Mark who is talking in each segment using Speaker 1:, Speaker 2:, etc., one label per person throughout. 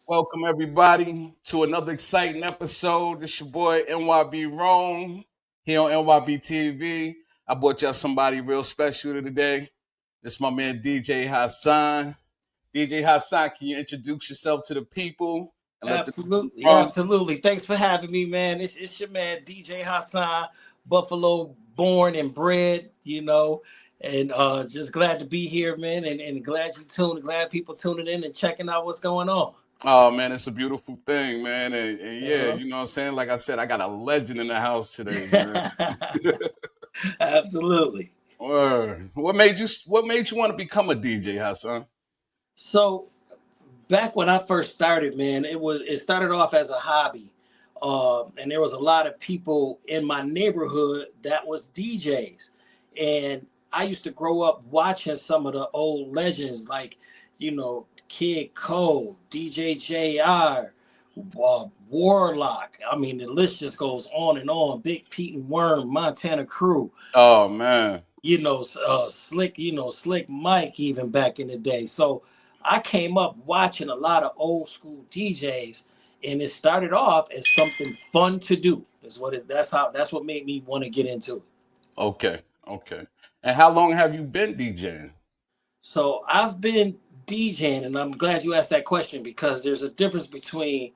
Speaker 1: Welcome everybody to another exciting episode. This your boy NYB Rome here on NYB TV. I brought y'all somebody real special today. This my man DJ HASSAN. DJ HASSAN, can you introduce yourself to the people and let the people
Speaker 2: Absolutely,
Speaker 1: know?
Speaker 2: absolutely. Thanks for having me, man. It's your man DJ Hassan, Buffalo born and bred, and just glad to be here, man, and glad people tuning in and checking out what's going on.
Speaker 1: Oh man, it's a beautiful thing, man. And yeah,
Speaker 2: Uh-huh.
Speaker 1: you know what I'm saying? Like I said, I got a legend in the house today, man.
Speaker 2: Absolutely.
Speaker 1: Word. What made you want to become a DJ, Hassan?
Speaker 2: So back when I first started, man, it started off as a hobby. And there was a lot of people in my neighborhood that was DJs. And I used to grow up watching some of the old legends like, Kid Cole, DJ JR, Warlock. I mean, the list just goes on and on. Big Pete and Worm, Montana Crew,
Speaker 1: Oh man.
Speaker 2: Slick Mike, even back in the day. So I came up watching a lot of old school DJs, and it started off as something fun to do. That's what made me want to get into it.
Speaker 1: Okay. Okay. And how long have you been DJing?
Speaker 2: So I've been DJing, and I'm glad you asked that question because there's a difference between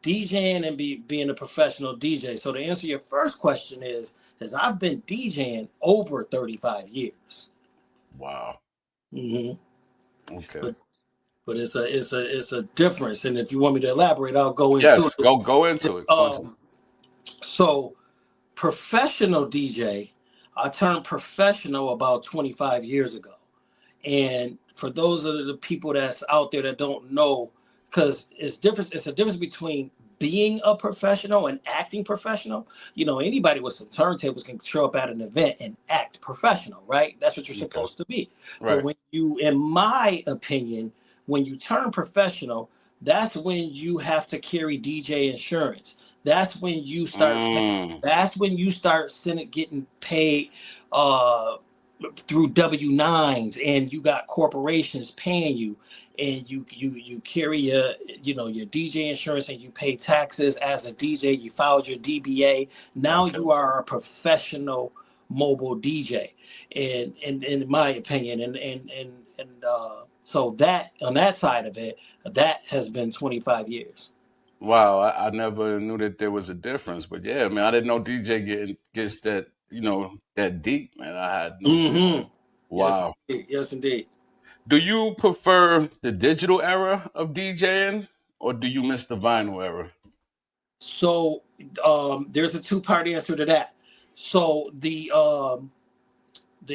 Speaker 2: DJing and being a professional DJ. So to answer your first question is I've been DJing over 35 years.
Speaker 1: Wow.
Speaker 2: hmm
Speaker 1: Okay.
Speaker 2: but it's a difference. And if you want me to elaborate, I'll go into
Speaker 1: Yes.
Speaker 2: it.
Speaker 1: Go into it. Go into it.
Speaker 2: So professional DJ, I turned professional about 25 years ago. And for those of the people that's out there that don't know, because it's a difference between being a professional and acting professional. Anybody with some turntables can show up at an event and act professional, right? That's what you're
Speaker 1: Okay.
Speaker 2: supposed to be. But
Speaker 1: Right.
Speaker 2: in my opinion, when you turn professional, that's when you have to carry DJ insurance. That's when you start.
Speaker 1: Mm.
Speaker 2: That's when you start getting paid uh, through W-9s, and you got corporations paying you, and you carry your DJ insurance, and you pay taxes as a DJ. You filed your DBA. Now
Speaker 1: Okay.
Speaker 2: you are a professional mobile DJ, and in my opinion, so that on that side of it, that has been 25 years.
Speaker 1: Wow. I never knew that there was a difference. But yeah, man, I didn't know DJ gets that, that deep, man. I had no clue.
Speaker 2: Mm-hmm. Yes,
Speaker 1: Wow.
Speaker 2: indeed. Yes, indeed.
Speaker 1: Do you prefer the digital era of DJing or do you miss the vinyl era?
Speaker 2: So there's a two-part answer to that. So the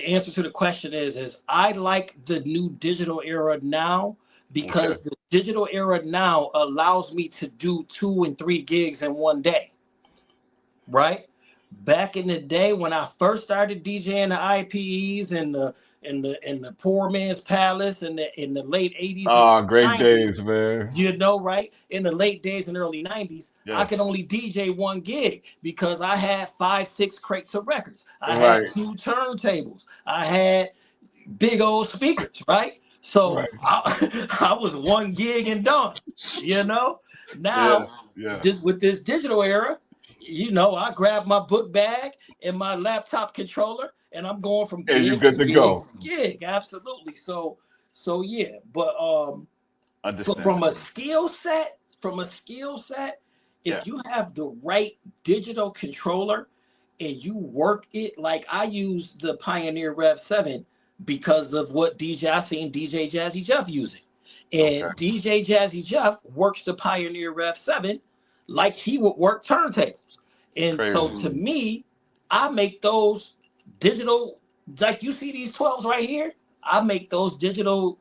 Speaker 2: answer to the question is I like the new digital era now
Speaker 1: Okay.
Speaker 2: because the digital era now allows me to do 2 and 3 gigs in one day, right? Back in the day when I first started DJing the IPEs and the poor man's palace in the late 80s and
Speaker 1: Ah, great
Speaker 2: 90s,
Speaker 1: days, man.
Speaker 2: right? In the late days and early 90s, I could
Speaker 1: Yes.
Speaker 2: only DJ 1 gig because I had 5, 6 crates of records. I had
Speaker 1: Right.
Speaker 2: 2 turntables. I had big old speakers, right? So
Speaker 1: Right.
Speaker 2: I was 1 gig and done, you know?
Speaker 1: Yeah.
Speaker 2: Now,
Speaker 1: Yeah.
Speaker 2: with this digital era, I grab my book bag and my laptop controller, and I'm going from
Speaker 1: And you
Speaker 2: gig
Speaker 1: good
Speaker 2: to
Speaker 1: to
Speaker 2: gig
Speaker 1: go.
Speaker 2: to gig. Absolutely. So yeah, but
Speaker 1: Understandable.
Speaker 2: from a skill set,
Speaker 1: Yeah.
Speaker 2: if you have the right digital controller and you work it, like I use the Pioneer Rev 7 because of what I seen DJ Jazzy Jeff using.
Speaker 1: Okay.
Speaker 2: And DJ Jazzy Jeff works the Pioneer Rev 7 like he would work turntables. And so
Speaker 1: Crazy.
Speaker 2: to me, I make those digital, like you see these 12s right here, I make those digital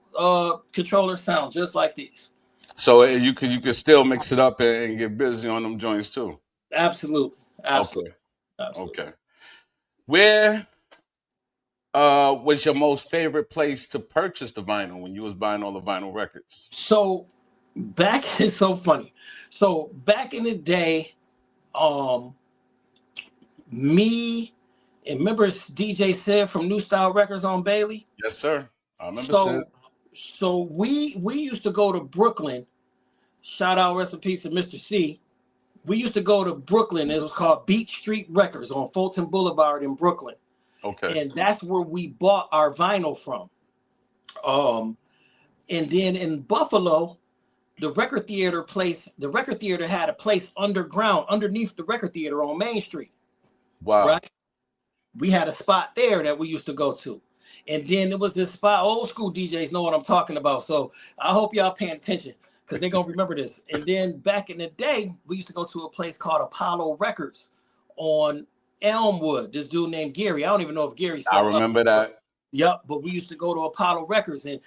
Speaker 2: controllers sound just like these.
Speaker 1: So you can still mix it up and get busy on them joints too.
Speaker 2: Absolutely. Absolutely.
Speaker 1: Okay.
Speaker 2: Absolutely.
Speaker 1: Okay. Where was your most favorite place to purchase the vinyl when you was buying all the vinyl records?
Speaker 2: So back it's so funny. So back in the day, um, me and remember DJ Sid from New Style Records on Bailey?
Speaker 1: Yes, sir. I remember Sid.
Speaker 2: So so we used to go to Brooklyn, Shout out, rest in peace to Mr. C. We used to go to Brooklyn. It was called Beach Street Records on Fulton Boulevard in Brooklyn.
Speaker 1: Okay.
Speaker 2: And that's where we bought our vinyl from. And then in Buffalo, the record theater had a place underground, underneath the record theater on Main Street.
Speaker 1: Wow.
Speaker 2: Right? We had a spot there that we used to go to. And then there was this spot, old school DJs know what I'm talking about. So I hope y'all paying attention because they're going to remember this. And then back in the day, we used to go to a place called Apollo Records on Elmwood. This dude named Gary. I don't even know if Gary's still
Speaker 1: I remember that.
Speaker 2: Yep, but we used to go to Apollo Records and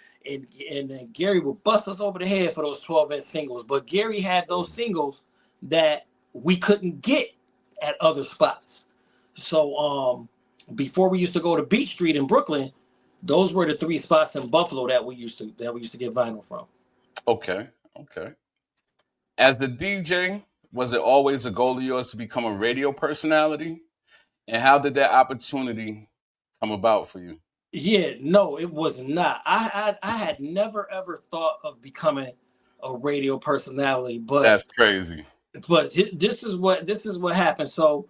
Speaker 2: Gary would bust us over the head for those 12-inch singles. But Gary had those singles that we couldn't get at other spots. So before we used to go to Beach Street in Brooklyn, those were the 3 spots in Buffalo that we used to get vinyl from.
Speaker 1: Okay. As the DJ, was it always a goal of yours to become a radio personality? And how did that opportunity come about for you?
Speaker 2: Yeah, no, it was not. I had never ever thought of becoming a radio personality, but
Speaker 1: that's crazy.
Speaker 2: But this is what happened. So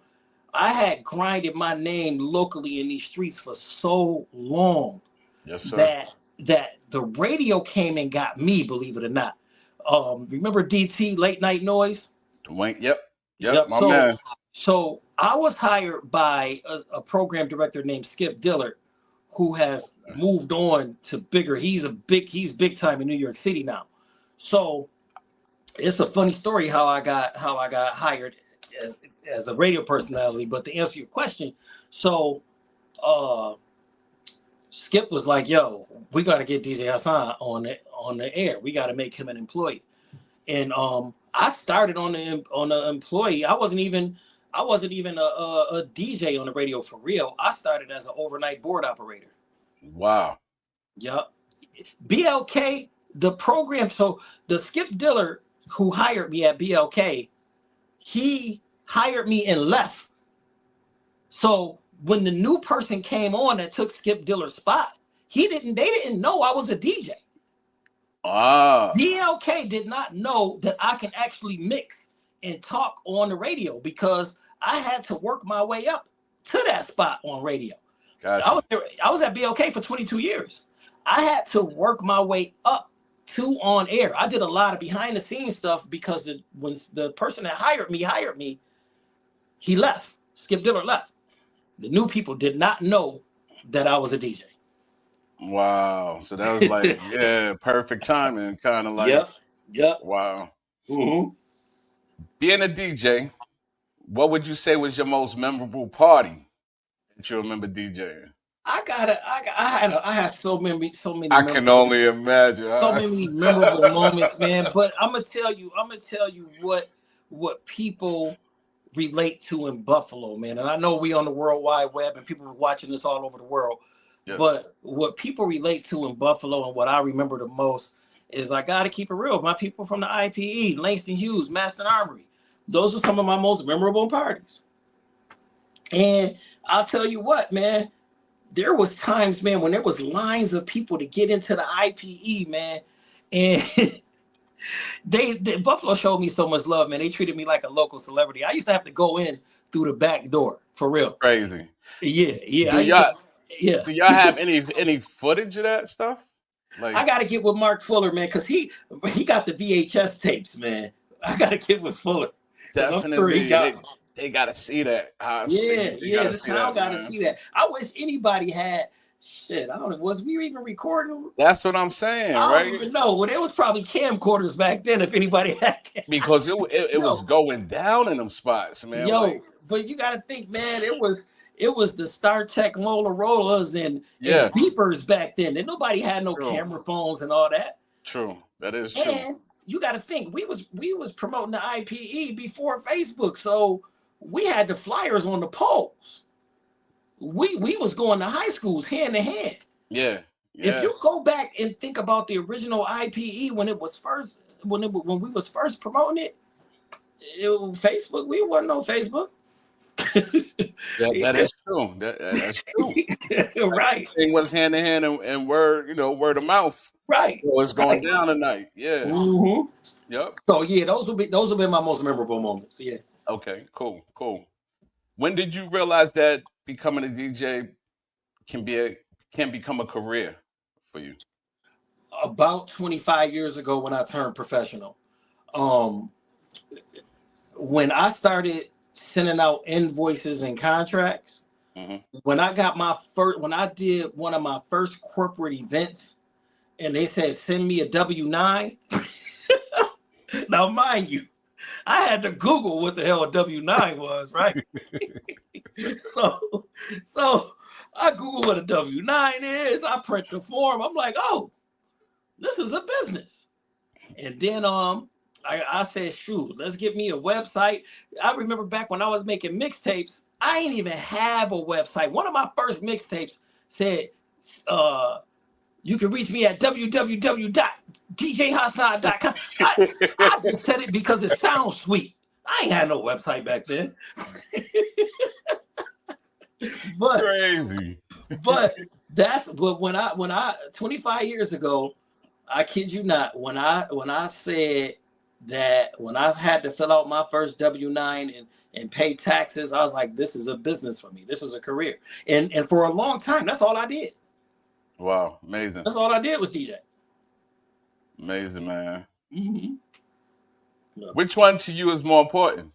Speaker 2: I had grinded my name locally in these streets for so long,
Speaker 1: yes, sir,
Speaker 2: that the radio came and got me, believe it or not. Remember DT, Late Night Noise?
Speaker 1: Dwayne, yep, my man.
Speaker 2: So I was hired by a program director named Skip Dillard, who has moved on to bigger. He's big time in New York City now. So it's a funny story how I got hired as a radio personality. But to answer your question, so Skip was like, "Yo, we got to get DJ Hassan on the air. We got to make him an employee." And I started on the employee. I wasn't even a DJ on the radio for real. I started as an overnight board operator.
Speaker 1: Wow.
Speaker 2: Yep. BLK, the program. So the Skip Dillard who hired me at BLK, he hired me and left. So when the new person came on that took Skip Dillard's spot, they didn't know I was a DJ. BLK did not know that I can actually mix and talk on the radio because I had to work my way up to that spot on radio.
Speaker 1: Gotcha.
Speaker 2: I was at BLK for 22 years. I had to work my way up to on air. I did a lot of behind the scenes stuff because when the person that hired me, he left. Skip Dillard left. The new people did not know that I was a DJ.
Speaker 1: Wow. So that was like, yeah, perfect timing, kind of like.
Speaker 2: Yep.
Speaker 1: Wow.
Speaker 2: Mm-hmm.
Speaker 1: Being a DJ, what would you say was your most memorable party that you remember DJing?
Speaker 2: I had so many.
Speaker 1: I can only imagine.
Speaker 2: So many memorable moments, man. But I'm gonna tell you what people relate to in Buffalo, man. And I know we on the World Wide Web and people are watching this all over the world. Yes. But what people relate to in Buffalo and what I remember the most is I gotta keep it real. My people from the IPE, Langston Hughes, Maston Armory. Those are some of my most memorable parties. And I'll tell you what, man. There was times, man, when there was lines of people to get into the IPE, man, and Buffalo showed me so much love, man. They treated me like a local celebrity. I used to have to go in through the back door, for real.
Speaker 1: Crazy.
Speaker 2: Yeah.
Speaker 1: Do y'all have any footage of that stuff?
Speaker 2: Like, I got to get with Mark Fuller, man, because he got the VHS tapes, man. I got to get with Fuller.
Speaker 1: Definitely. They gotta see that.
Speaker 2: The town gotta see that. I wish anybody had shit. I don't know. Was we even recording?
Speaker 1: That's what I'm saying,
Speaker 2: right?
Speaker 1: I
Speaker 2: don't even know. Well, there was probably camcorders back then. If anybody had,
Speaker 1: because it was going down in them spots, man.
Speaker 2: But you gotta think, man. It was the StarTech Motorola's and beepers back then, and nobody had no camera phones and all that.
Speaker 1: True, that is true.
Speaker 2: And you got to think we was promoting the IPE before Facebook, so we had the flyers on the poles. We was going to high schools hand in hand.
Speaker 1: Yeah.
Speaker 2: If you go back and think about the original IPE when we was first promoting it, Facebook, we wasn't on Facebook.
Speaker 1: That is true. That's true.
Speaker 2: Right,
Speaker 1: Everything was hand in hand and word, word of mouth.
Speaker 2: right,
Speaker 1: What's going
Speaker 2: right.
Speaker 1: down tonight? Yeah.
Speaker 2: Hmm.
Speaker 1: Yep.
Speaker 2: So yeah, those will be my most memorable moments. Yeah.
Speaker 1: Okay. Cool. Cool. When did you realize that becoming a DJ can become a career for you?
Speaker 2: About 25 years ago when I turned professional. Um, when I started sending out invoices and contracts,
Speaker 1: Hmm.
Speaker 2: when I did one of my first corporate events, and they said send me a W-9. Now, mind you, I had to Google what the hell a W-9 was, right? So, so I Googled what a W-9 is. I print the form. I'm like, oh, this is a business. And then I said, shoot, let's get me a website. I remember back when I was making mixtapes, I ain't even have a website. One of my first mixtapes said, you can reach me at www.djhassan.com. I just said it because it sounds sweet. I ain't had no website back then. but
Speaker 1: Crazy.
Speaker 2: but when I 25 years ago, I kid you not, when I said that when I had to fill out my first W-9 and pay taxes, I was like, this is a business for me. This is a career. And for a long time, that's all I did.
Speaker 1: Wow. Amazing.
Speaker 2: That's all I did was DJ.
Speaker 1: Amazing, man.
Speaker 2: Mm-hmm.
Speaker 1: Which one to you is more important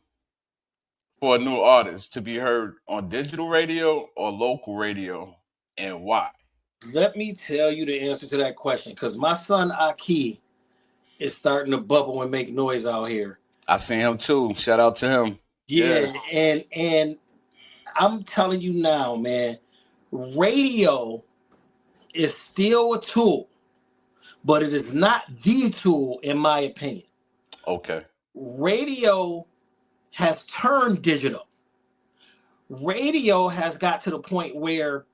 Speaker 1: for a new artist, to be heard on digital radio or local radio, and why?
Speaker 2: Let me tell you the answer to that question, because my son Aki is starting to bubble and make noise out here.
Speaker 1: I seen him too. Shout out to him.
Speaker 2: Yeah, and I'm telling you now, man, radio is still a tool, but it is not the tool, in my opinion.
Speaker 1: Okay.
Speaker 2: Radio has turned digital. Radio has got to the point where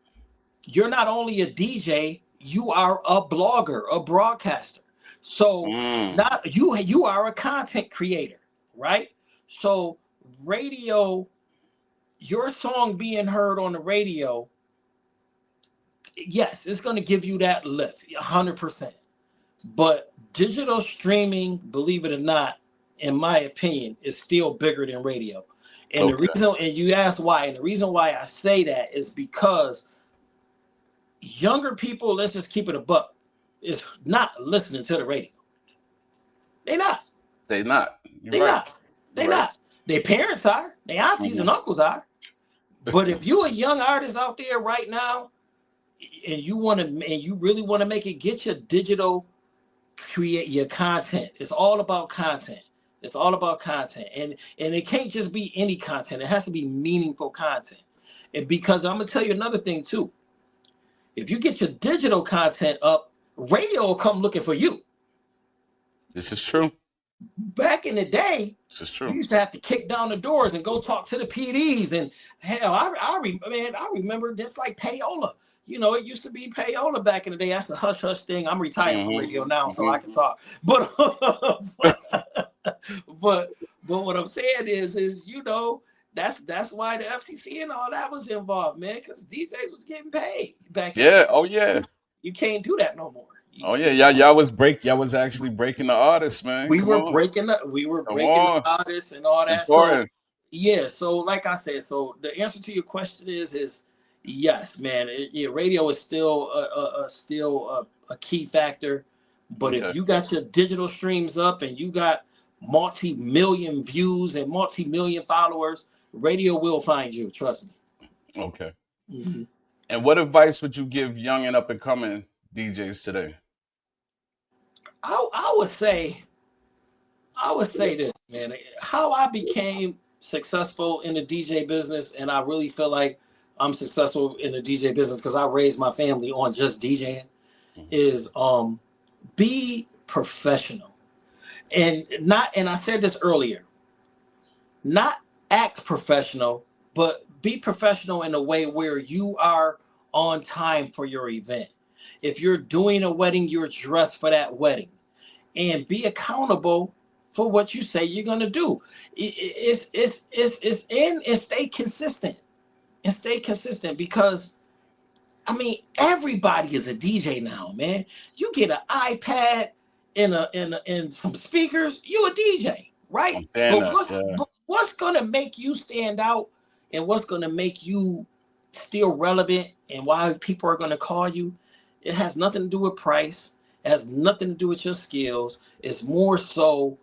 Speaker 2: you're not only a DJ, you are a blogger, a broadcaster. So not you are a content creator, right? So radio, your song being heard on the radio, yes, it's going to give you that lift, 100%. But digital streaming, believe it or not, in my opinion, is still bigger than radio. And the reason, and you asked why, and the reason why I say that is because younger people, let's just keep it a buck, is not listening to the radio. They not.
Speaker 1: They not.
Speaker 2: They not. They not. Their parents are. Their aunties and uncles are. But if you're a young artist out there right now, and you really want to make it, get your digital, create your content. It's all about content. It's all about content. And it can't just be any content. It has to be meaningful content. And because I'm gonna tell you another thing too. If you get your digital content up, radio will come looking for you.
Speaker 1: This is true.
Speaker 2: Back in the day,
Speaker 1: this is true.
Speaker 2: You used to have to kick down the doors and go talk to the PDs. And hell, I remember just like payola. You know, it used to be payola back in the day. That's a hush hush thing. I'm retired from radio now, so I can talk. But but what I'm saying is you know, that's why the FCC and all that was involved, man, because DJs was getting paid back.
Speaker 1: Yeah. Oh yeah.
Speaker 2: You can't do that no more.
Speaker 1: Oh yeah, y'all was actually breaking the artists, man.
Speaker 2: We were breaking the artists and all that.
Speaker 1: Important.
Speaker 2: So yeah, so like I said, so the answer to your question is yes, man. Radio is still a key factor, but if you got your digital streams up and you got multi-million views and multi-million followers, radio will find you. Trust me.
Speaker 1: Okay. Mm-hmm. And what advice would you give young and up and coming DJs today?
Speaker 2: I would say this, man. How I became successful in the DJ business, and I really feel like I'm successful in the DJ business because I raised my family on just DJing, is be professional. And I said this earlier, not act professional, but be professional in a way where you are on time for your event. If you're doing a wedding, you're dressed for that wedding. And be accountable for what you say you're gonna do. It's in and stay consistent. And stay consistent because I mean everybody is a DJ now, man. You get an iPad and some speakers, you a DJ, right?
Speaker 1: I'm saying that. Yeah.
Speaker 2: But what's gonna make you stand out and what's gonna make you still relevant and why people are gonna call you? It has nothing to do with price. It has nothing to do with your skills. It's more so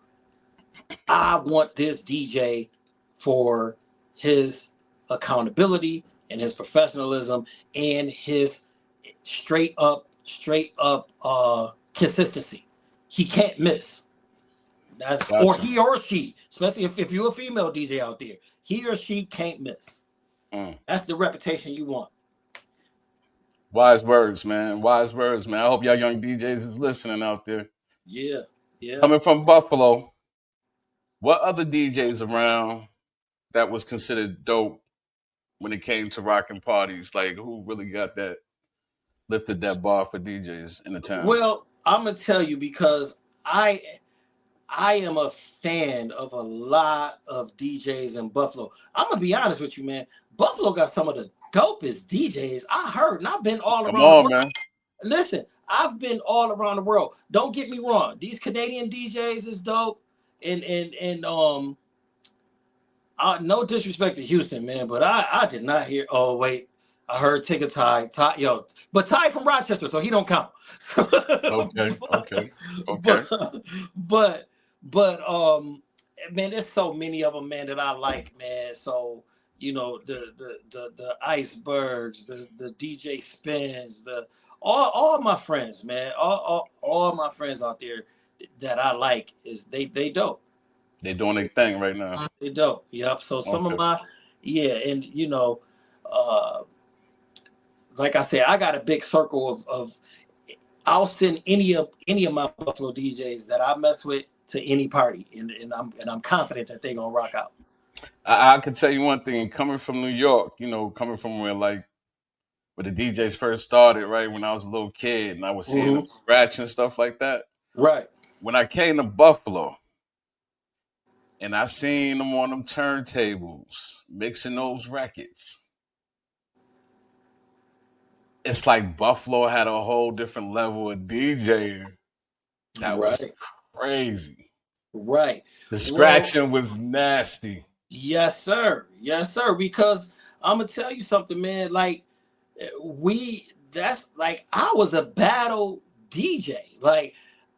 Speaker 2: I want this DJ for his accountability and his professionalism and his straight up consistency. He can't miss. That's
Speaker 1: Gotcha.
Speaker 2: or he or she, especially if you're a female DJ out there, he or she can't miss. That's the reputation you want.
Speaker 1: Wise words, man. Wise words, man. I hope y'all young DJs is listening out there.
Speaker 2: Yeah.
Speaker 1: Coming from Buffalo, what other DJs around that was considered dope when it came to rocking parties? Like, who really got that, lifted that bar for DJs in the town?
Speaker 2: Well, I'm gonna tell you because I am a fan of a lot of DJs in Buffalo. I'm gonna be honest with you, man. Buffalo got some of the dopest DJs I heard, and I've been all around the world.
Speaker 1: Man.
Speaker 2: Listen, I've been all around the world. Don't get me wrong; these Canadian DJs is dope, and no disrespect to Houston, man, but I did not hear. Oh wait, I heard Tigger Ty, but Ty from Rochester, so he don't count.
Speaker 1: Okay.
Speaker 2: But man, there's so many of them, man, that I like, man. So you know the icebergs, the DJ spins, all my friends, man, all my friends out there that I like is they dope.
Speaker 1: They doing their thing right now.
Speaker 2: They dope. Yep. So some of my and you know, like I said, I got a big circle of I'll send any of my Buffalo DJs that I mess with to any party, and I'm confident that they're gonna rock out.
Speaker 1: I can tell you one thing, coming from New York, you know, coming from where the DJs first started, right? When I was a little kid and I was seeing them scratch and stuff like that.
Speaker 2: Right.
Speaker 1: When I came to Buffalo and I seen them on them turntables, mixing those records, it's like Buffalo had a whole different level of DJing that was crazy.
Speaker 2: Right.
Speaker 1: The scratching was nasty.
Speaker 2: Yes, sir. Yes, sir. Because I'm gonna tell you something, man. Like that's like I was a battle DJ. Like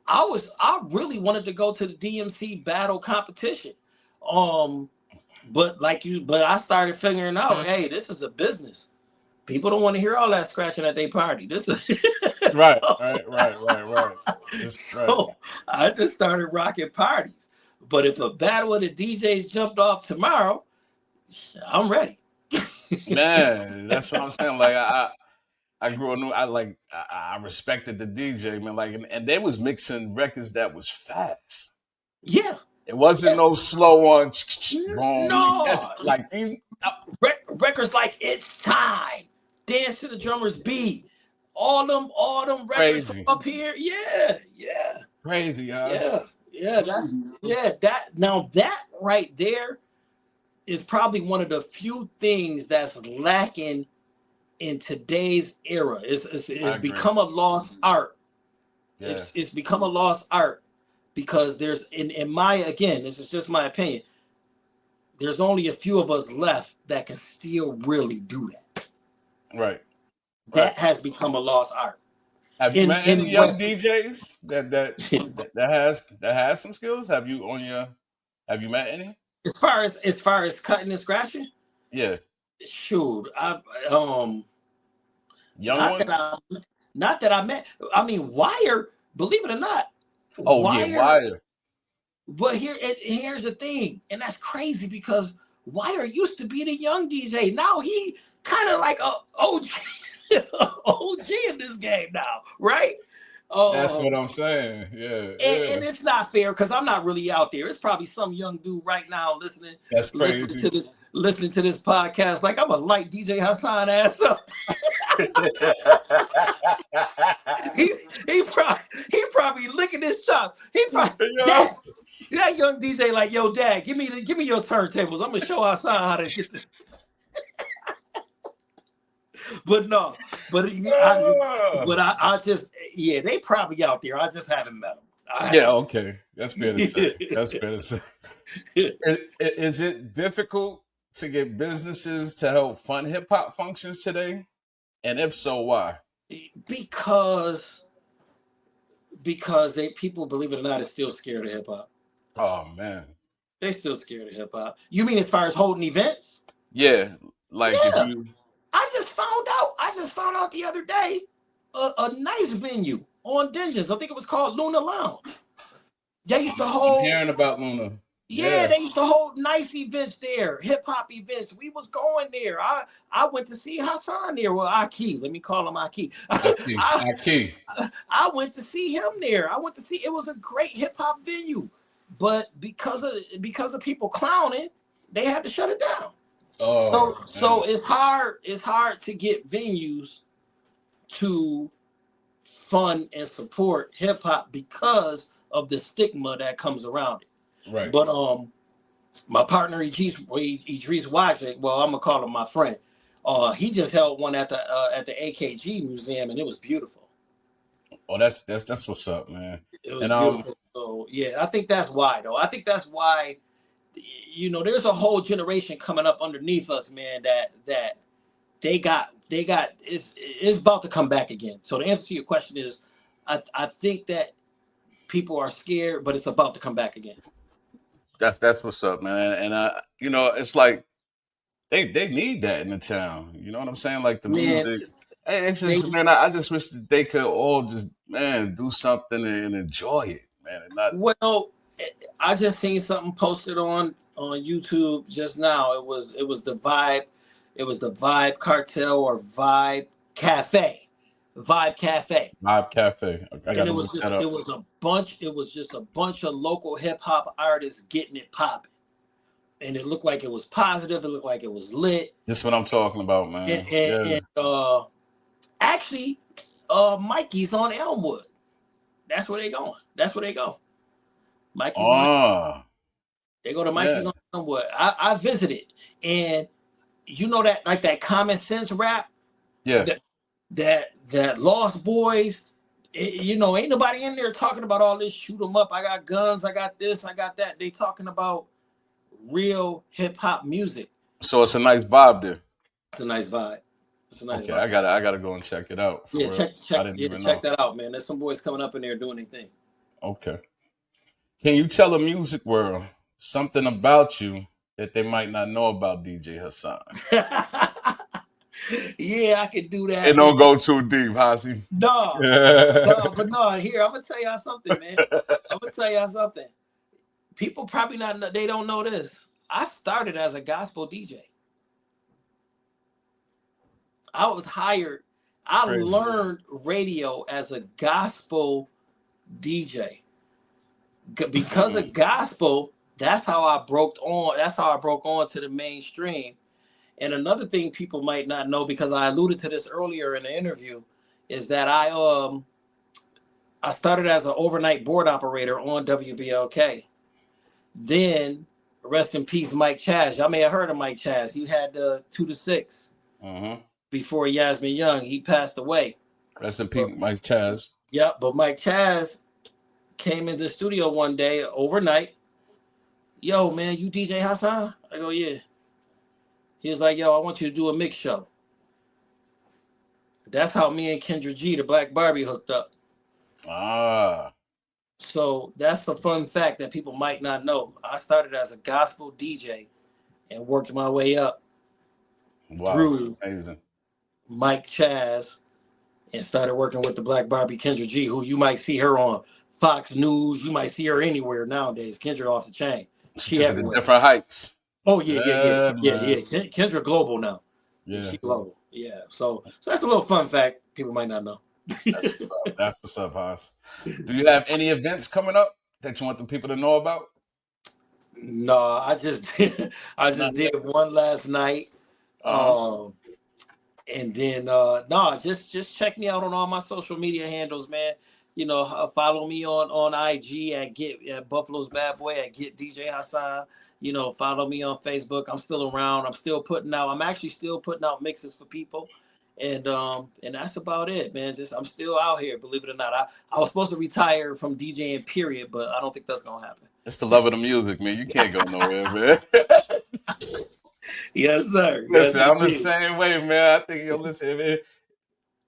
Speaker 2: I really wanted to go to the DMC battle competition. But I started figuring out, hey, this is a business. People don't want to hear all that scratching at their party. This is
Speaker 1: right.
Speaker 2: So I just started rocking parties. But if a battle of the DJs jumped off tomorrow, I'm ready.
Speaker 1: Man, that's what I'm saying. Like I grew up. I respected the DJ, man. Like, and they was mixing records that was fast.
Speaker 2: Yeah,
Speaker 1: it wasn't no slow one.
Speaker 2: No,
Speaker 1: that's like these
Speaker 2: records like It's Time, Dance to the Drummer's Beat, all them records
Speaker 1: crazy.
Speaker 2: Up here. Yeah.
Speaker 1: Crazy, guys.
Speaker 2: Yeah, that right there is probably one of the few things that's lacking in today's era. It's become a lost art.
Speaker 1: Yeah.
Speaker 2: It's become a lost art because there's in my, again, this is just my opinion, there's only a few of us left that can still really do that.
Speaker 1: Right.
Speaker 2: That has become a lost art.
Speaker 1: Have you met any young DJs that has some skills? Have you met any?
Speaker 2: As far as cutting and scratching?
Speaker 1: Yeah.
Speaker 2: Shoot,
Speaker 1: young ones?
Speaker 2: Not that I met. I mean, Wire, believe it or not.
Speaker 1: Oh, Wire.
Speaker 2: But here's the thing, and that's crazy because Wire used to be the young DJ. Now he kind of like a OG in this game now, right?
Speaker 1: That's what I'm saying. Yeah.
Speaker 2: And it's not fair because I'm not really out there. It's probably some young dude right now listening.
Speaker 1: That's crazy.
Speaker 2: Listening to this podcast, like I'm a light DJ Hassan ass up. he probably licking his chops. That young DJ like, yo, dad, give me your turntables. I'm gonna show Hassan how to get this. But no, but I just they probably out there. I just haven't met them.
Speaker 1: Yeah, okay. That's fair to say. That's fair to say. Is it difficult to get businesses to help fund hip hop functions today? And if so, why?
Speaker 2: Because people, believe it or not, is still scared of hip hop.
Speaker 1: Oh man.
Speaker 2: They still scared of hip hop. You mean as far as holding events?
Speaker 1: Yeah. Like if you
Speaker 2: I just found out the other day a nice venue on Dinges. I think it was called Luna Lounge. They used to hold.
Speaker 1: I'm hearing about Luna.
Speaker 2: Yeah, they used to hold nice events there, hip hop events. We was going there. I went to see Hassan there. Well, Aki, let me call him Aki.
Speaker 1: Aki.
Speaker 2: I went to see him there. It was a great hip hop venue, but because of people clowning, they had to shut it down. Oh, so it's hard to get venues to fund and support hip hop because of the stigma that comes around it.
Speaker 1: Right.
Speaker 2: But my partner Idris Wajik, well, I'm gonna call him my friend. He just held one at the AKG museum, and it was beautiful.
Speaker 1: Oh, that's what's up, man.
Speaker 2: It was beautiful. So yeah, I think that's why though. I think that's why. There's a whole generation coming up underneath us, man, that they got it's about to come back again. So the answer to your question is I think that people are scared, but it's about to come back again.
Speaker 1: That's what's up, man. And it's like they need that in the town. You know what I'm saying? Like the music. It's just, man, I just wish that they could all just, man, do something and enjoy it, man. And not.
Speaker 2: Well, I just seen something posted on YouTube just now. It was the Vibe. It was the Vibe Cartel or Vibe Cafe. Vibe Cafe.
Speaker 1: Vibe Cafe.
Speaker 2: And it was just a bunch of local hip hop artists getting it popping. And it looked like it was positive. It looked like it was lit.
Speaker 1: This is what I'm talking about, man.
Speaker 2: And actually, Mikey's on Elmwood. That's where they going. That's where they go. Mikey's on. They go to Mikey's on Elmwood. I visited, and that like that common sense rap.
Speaker 1: Yeah.
Speaker 2: That Lost Boys. Ain't nobody in there talking about all this shoot 'em up. I got guns. I got this. I got that. They talking about real hip hop music.
Speaker 1: So it's a nice vibe there.
Speaker 2: It's a nice vibe.
Speaker 1: Okay, I gotta go and check it out.
Speaker 2: Check that out, man. There's some boys coming up in there doing their thing.
Speaker 1: Okay. Can you tell the music world something about you that they might not know about DJ Hassan?
Speaker 2: Yeah, I could do that.
Speaker 1: And don't go too deep, Hassi.
Speaker 2: No, but no. Here, I'm gonna tell y'all something, man. People probably they don't know this. I started as a gospel DJ. I was hired. I learned radio as a gospel DJ. Because of gospel, that's how I broke on to the mainstream. And another thing people might not know, because I alluded to this earlier in the interview, is that I started as an overnight board operator on WBLK. Then, rest in peace, Mike Chaz. Y'all may have heard of Mike Chaz. He had 2 to 6 before Yasmin Young. He passed away.
Speaker 1: Rest in peace, Mike Chaz.
Speaker 2: Yep, but Mike Chaz came into the studio one day overnight. Yo, man, you DJ Hassan? I go, yeah. He was like, yo, I want you to do a mix show. That's how me and Kendra G, the Black Barbie, hooked up. So that's a fun fact that people might not know. I started as a gospel DJ and worked my way up through
Speaker 1: amazing.
Speaker 2: Mike Chaz and started working with the Black Barbie, Kendra G, who you might see her on Fox News. You might see her anywhere nowadays. Kendra off the chain.
Speaker 1: She everywhere. Different heights.
Speaker 2: Oh, yeah. Kendra global now. Yeah. She global. Yeah. So that's a little fun fact people might not know.
Speaker 1: That's what's up, Haas. Do you have any events coming up that you want the people to know about?
Speaker 2: No, I just did one last night. And then just check me out on all my social media handles, man. follow me on IG at Buffalo's Bad Boy at Get DJ Hassan. Follow me on Facebook. I'm still around. I'm actually still putting out mixes for people. And that's about it, man. I'm still out here, believe it or not. I was supposed to retire from DJing, period, but I don't think that's gonna happen.
Speaker 1: It's the love of the music, man. You can't go nowhere, man.
Speaker 2: Yes, sir.
Speaker 1: Listen,
Speaker 2: yes,
Speaker 1: I'm the same way, man. I think listen, man,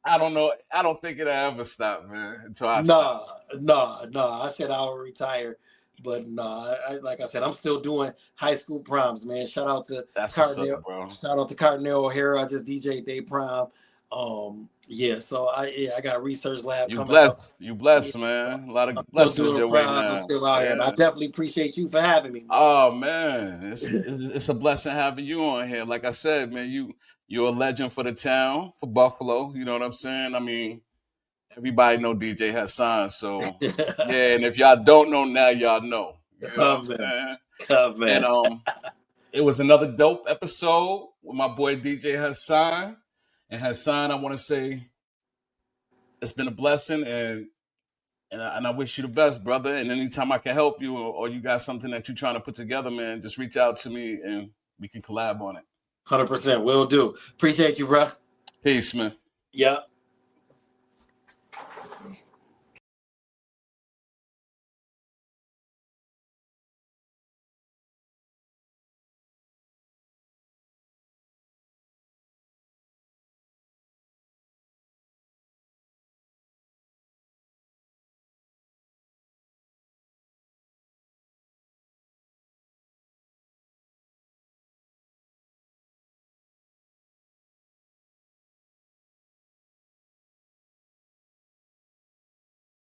Speaker 1: I don't know. I don't think it'll ever stop, man, until I stop.
Speaker 2: No. I said I will retire, but like I said, I'm still doing high school proms, man. Shout out to Cardinal,
Speaker 1: bro.
Speaker 2: Shout out to Cardinal O'Hara. I just DJ day prom. So I got research lab coming up.
Speaker 1: You blessed, man. A lot of blessings your way now.
Speaker 2: I'm still out here, and I definitely appreciate you for having me, man.
Speaker 1: Oh man, it's a blessing having you on here. Like I said, man, you're a legend for the town, for Buffalo. You know what I'm saying? I mean, everybody know DJ Hassan, so yeah. And if y'all don't know now, y'all know. You know what I'm saying?
Speaker 2: Oh, man.
Speaker 1: And it was another dope episode with my boy DJ Hassan. And Hassan, I want to say it's been a blessing, and I wish you the best, brother. And anytime I can help you, or you got something that you're trying to put together, man, just reach out to me and we can collab on it.
Speaker 2: 100%, will do. Appreciate you, bro.
Speaker 1: Peace, man.
Speaker 2: Yeah.